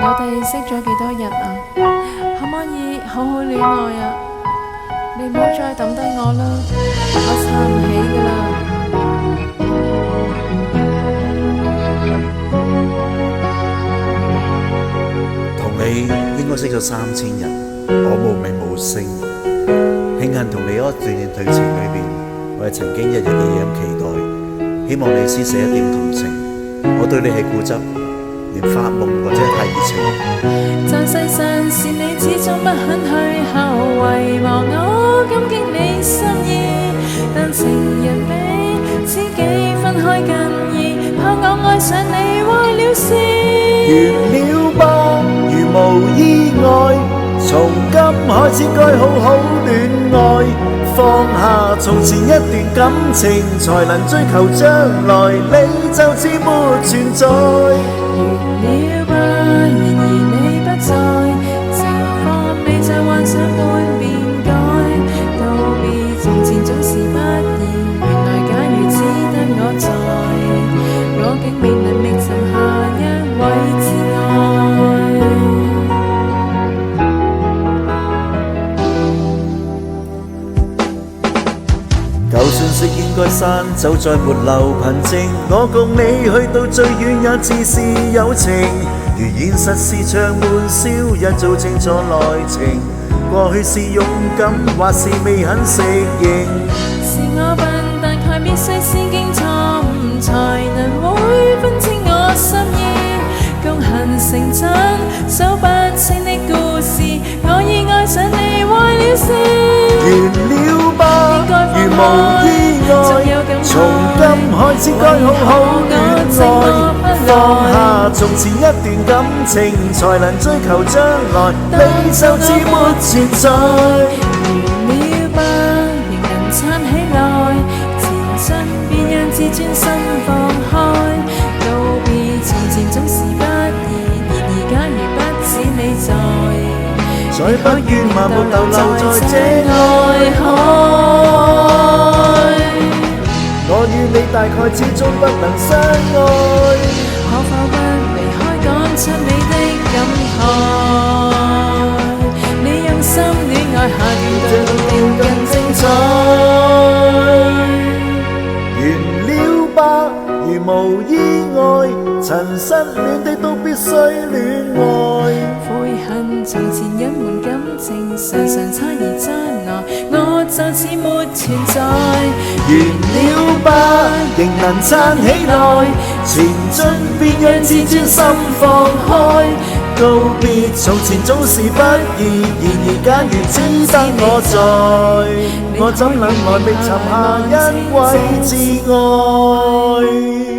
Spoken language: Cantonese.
我哋識咗幾多日啊？可唔可以好好戀愛啊？你唔好再抌低我啦，我撐唔起㗎啦。同你應該識咗3000日，我無名無姓，慶幸同你嗰一段退程裏邊，我係曾經日日夜夜咁期待，希望你施捨一點同情。我對你係固執，連發夢或者太熱情。在世上是你始終不肯退後，遺忘我感激你心意，但情人比知己分開更易，怕我愛上你壞了事。完了吧，如無意外，從今開始該好好戀愛，放下從前一段感情，才能追求將來，你就似沒存在。完了吧，然而你不在，情況未在幻想般變改，道別從前總是不易，原來假如只得我在，我竟未能覓尋下一位摯愛。舊信息應該刪走，再沒留憑證。我共你去到最遠，也似是友情。如現實是場玩笑，一早清楚內情。過去是勇敢，或是未肯適應。是我笨，但卻必須先經錯誤，才能會分清我心意。共行成真，數不清的故事，我已愛上你壞了事。完了吧，如無意外，從今開始該好好戀愛，放下從前一段感情，才能追求將來，你就似沒存在。完了吧，仍能撐起來，前進便讓自尊心放開，告別從前總是不易，然而假如不止你在，再不願盲目逗留在這愛海。我與你大概始終不能相愛，可否不離開，講出你的感慨？你用心戀愛下段對定更精彩。完了吧，如無意外，曾失戀的都必須戀愛。悔恨從前隱瞞感情，常常差異真愛，我就似沒存在。完了吧，仍能撐起來，前進便讓自尊心放開。告別從前總是不易，然而假如只得我在，我怎能來覓尋下一位摯愛？